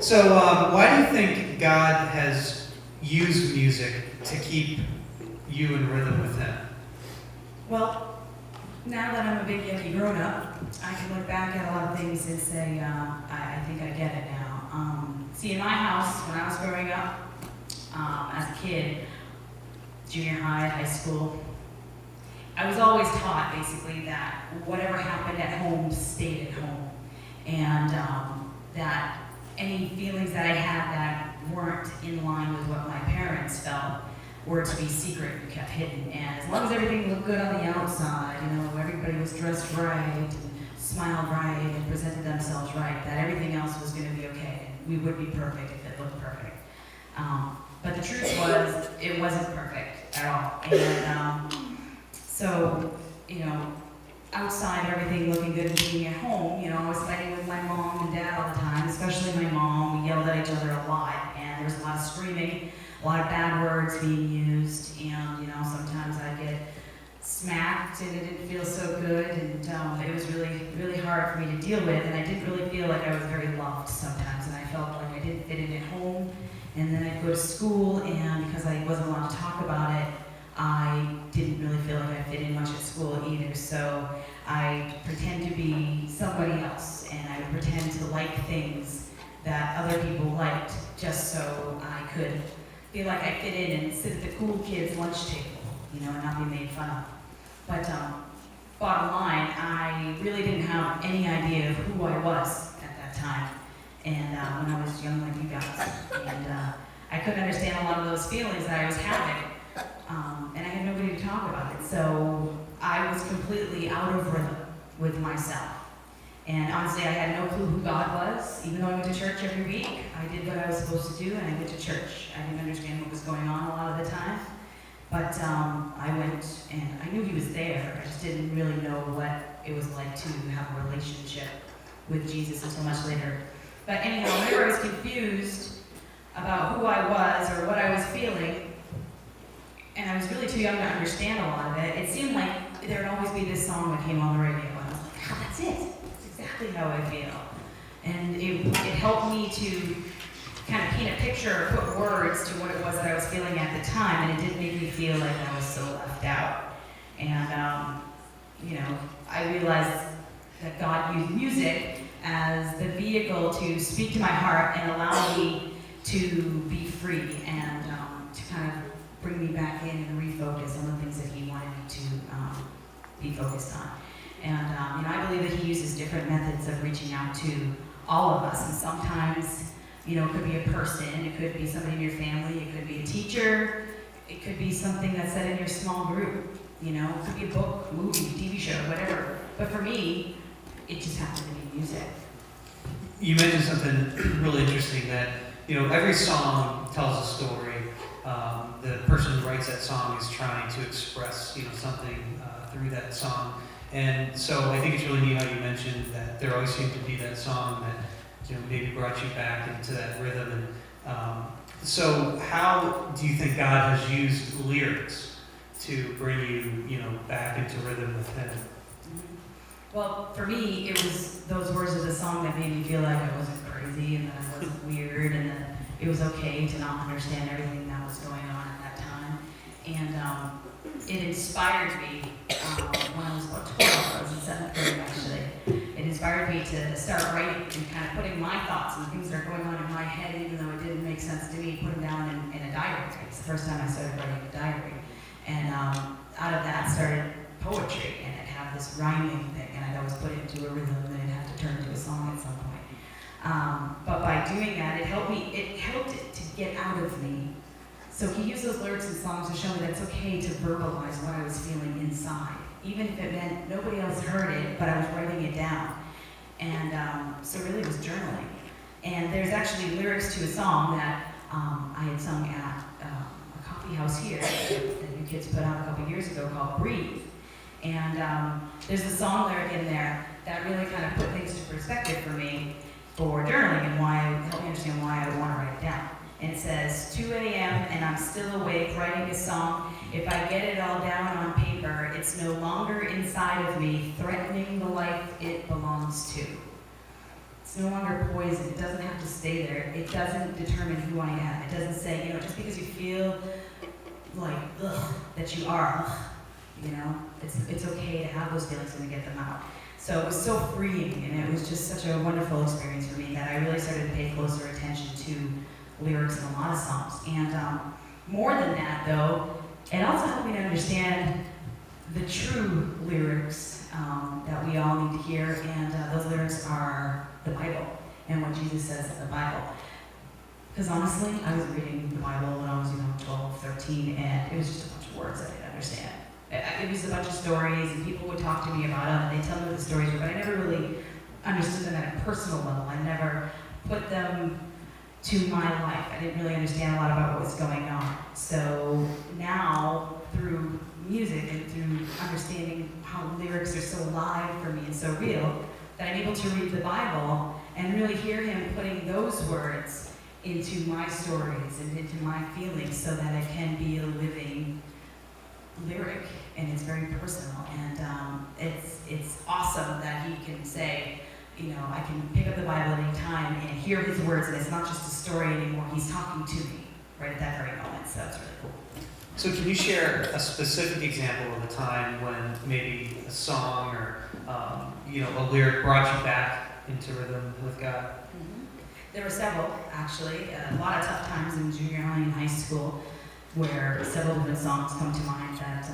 So, why do you think God has used music to keep you in rhythm with Him? Well, now that I'm a big young grown up, I can look back at a lot of things and say, I think I get it now. See, in my house, when I was growing up, as a kid, junior high, high school, I was always taught, basically, that whatever happened at home stayed at home. And that any feelings that I had that weren't in line with what my parents felt were to be secret and kept hidden. And as long as everything looked good on the outside, everybody was dressed right, and smiled right, and presented themselves right, that everything else was going to be okay. We would be perfect if it looked perfect. But the truth was, it wasn't perfect at all. And so, outside everything looking good and being at home, I was fighting with my mom and dad all the time, especially my mom. We yelled at each other a lot, and there was a lot of screaming, a lot of bad words being used, and sometimes I'd get smacked and it didn't feel so good, and it was really, really hard for me to deal with, and I didn't really feel like I was very loved sometimes, and I felt like I didn't fit in at home. And then I'd go to school, and because I wasn't allowed to talk about it, I didn't really feel like I fit in much at school either. So I'd pretend to be somebody else, and I would pretend to like things that other people liked, just so I could feel like I fit in and sit at the cool kids' lunch table, and not be made fun of. But bottom line, I really didn't have any idea of who I was at that time. And when I was young like you guys. And I couldn't understand a lot of those feelings that I was having. And I had nobody to talk about it. So I was completely out of rhythm with myself. And honestly, I had no clue who God was. Even though I went to church every week, I did what I was supposed to do, and I went to church. I didn't understand what was going on a lot of the time. But I went, and I knew He was there. I just didn't really know what it was like to have a relationship with Jesus until much later. But anyhow, whenever I was confused about who I was or what I was feeling, and I was really too young to understand a lot of it, it seemed like there would always be this song that came on the radio. And I was like, oh, that's it. That's exactly how I feel. And it helped me to kind of paint a picture or put words to what it was that I was feeling at the time, and it didn't make me feel like I was so left out. And, I realized that God used music as the vehicle to speak to my heart and allow me to be free and to kind of bring me back in and refocus on the things that He wanted me to be focused on. And I believe that He uses different methods of reaching out to all of us. And sometimes, it could be a person, it could be somebody in your family, it could be a teacher, it could be something that's said in your small group, it could be a book, movie, TV show, whatever. But for me, it just happened to be music. You mentioned something really interesting that, every song tells a story. The person who writes that song is trying to express, something through that song. And so I think it's really neat how you mentioned that there always seemed to be that song that, maybe brought you back into that rhythm. And so how do you think God has used lyrics to bring you, back into rhythm with Him? Well, for me, it was those words of the song that made me feel like I wasn't crazy and that I wasn't weird and that it was okay to not understand everything that was going on at that time. And it inspired me when I was about 12. I was in 7th grade, actually. It inspired me to start writing and kind of putting my thoughts and things that are going on in my head, even though it didn't make sense to me, put them down in a diary. It's the first time I started writing a diary. And out of that started poetry, and it had this rhyming thing, and I'd always put it into a rhythm, and it had to turn into a song at some point. But by doing that, it helped it to get out of me. So He used those lyrics and songs to show me that it's okay to verbalize what I was feeling inside, even if it meant nobody else heard it, but I was writing it down. And so really it was journaling. And there's actually lyrics to a song that I had sung at a coffee house here that you kids put out a couple years ago called Breathe. And there's a song lyric in there that really kind of put things to perspective for me for journaling and helped me understand why I want to write it down. And it says, 2 a.m. and I'm still awake writing a song. If I get it all down on paper, it's no longer inside of me, threatening the life it belongs to. It's no longer poison. It doesn't have to stay there. It doesn't determine who I am. It doesn't say, just because you feel like, ugh, that you are, ugh, it's okay to have those feelings and to get them out. So it was so freeing, and it was just such a wonderful experience for me that I really started to pay closer attention to lyrics in a lot of songs. And more than that, though, it also helped me to understand the true lyrics that we all need to hear, and those lyrics are the Bible and what Jesus says in the Bible. Because honestly, I was reading the Bible when I was 12, 13, and it was just a bunch of words I didn't understand. It was a bunch of stories, and people would talk to me about them, and they'd tell me what the stories were, but I never really understood them at a personal level. I never put them to my life. I didn't really understand a lot about what was going on. So now, through music and through understanding how lyrics are so alive for me and so real, that I'm able to read the Bible and really hear him putting those words into my stories and into my feelings so that it can be a living lyric, and it's very personal. And it's awesome that he can say, I can pick up the Bible at any time and hear his words, and it's not just a story anymore. He's talking to me right at that very moment, so it's really cool. So can you share a specific example of a time when maybe a song or a lyric brought you back into rhythm with God? Mm-hmm. There were several, actually. A lot of tough times in junior high and high school where several different songs come to mind that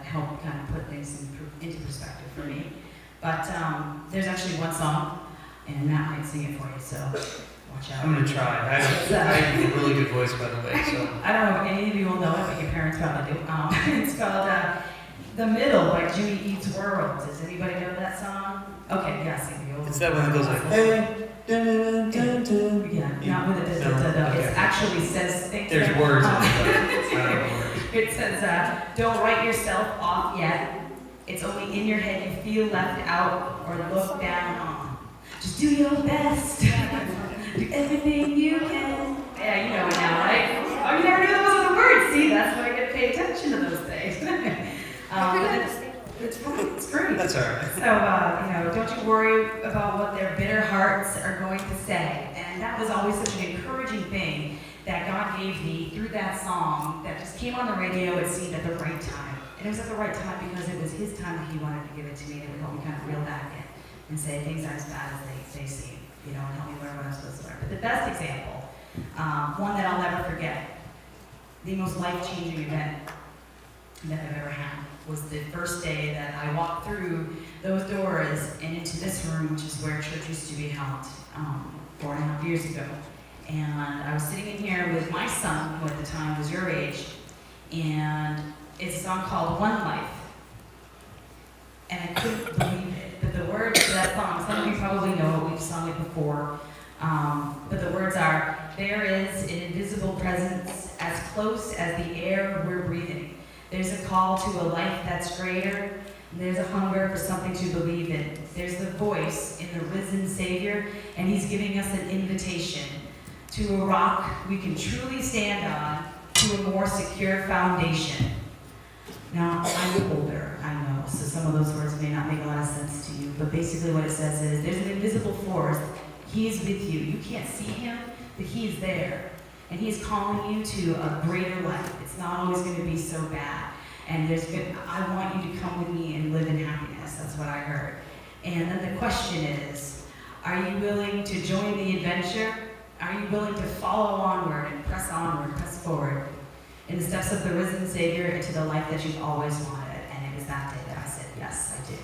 help kind of put things into perspective for me. But there's actually one song, and Matt might sing it for you, so watch out. I'm going to try. I have a really good voice, by the way. So I don't know if any of you will know it, but your parents probably do. It's called The Middle by Jimmy Eats World. Does anybody know that song? Okay, yeah, sing the old. it's that one that goes like, hey. Yeah, not with it. It actually says things. There's words in it, but it's not a word. It says, don't write yourself off yet. It's only in your head you feel left out or looked down on. Just do your best. Do everything you can. Yeah, you know it now, right? Oh, you never knew those were the words. See, that's why I get to pay attention to those things. It's fine. It's great. That's all right. So, don't you worry about what their bitter hearts are going to say. And that was always such an encouraging thing that God gave me through that song that just came on the radio, it seemed, at the right time. And it was at the right time because it was his time that he wanted to give it to me, that would help me kind of reel back in and say things aren't as bad as they seem, and help me learn what I'm supposed to learn. But the best example, one that I'll never forget, the most life-changing event that I've ever had, was the first day that I walked through those doors and into this room, which is where church used to be held 4.5 years ago. And I was sitting in here with my son, who at the time was your age, and it's a song called One Life. And I couldn't believe it. But the words to that song, some of you probably know it, we've sung it before, but the words are, there is an invisible presence as close as the air we're breathing. There's a call to a life that's greater. There's a hunger for something to believe in. There's the voice in the risen Savior, and he's giving us an invitation to a rock we can truly stand on, to a more secure foundation. Now, I'm older, I know, so some of those words may not make a lot of sense to you, but basically what it says is, there's an invisible force. He is with you. You can't see him, but he's there. And he's calling you to a greater life. It's not always going to be so bad. And I want you to come with me and live in happiness. That's what I heard. And then the question is, are you willing to join the adventure? Are you willing to follow onward and press forward in the steps of the risen Savior into the life that you've always wanted? And it was that day that I said, yes, I do.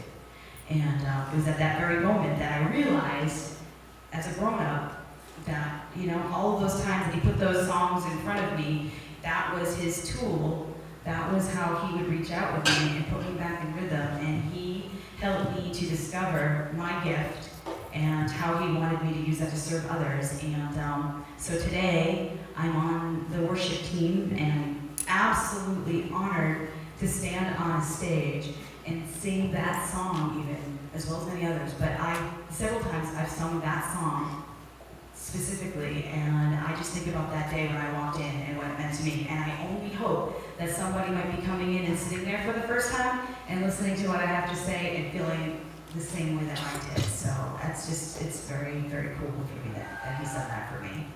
And it was at that very moment that I realized, as a grown-up, that, all of those times that he put those songs in front of me, that was his tool. That was how he would reach out with me and put me back in rhythm. And he helped me to discover my gift and how he wanted me to use that to serve others. And so today, I'm on the worship team and absolutely honored to stand on a stage and sing that song even, as well as many others. But several times I've sung that song specifically, and I just think about that day when I walked in and what it meant to me. And I only hope that somebody might be coming in and sitting there for the first time and listening to what I have to say and feeling the same way that I did. So that's just, it's very, very cool for me that he's done that for me.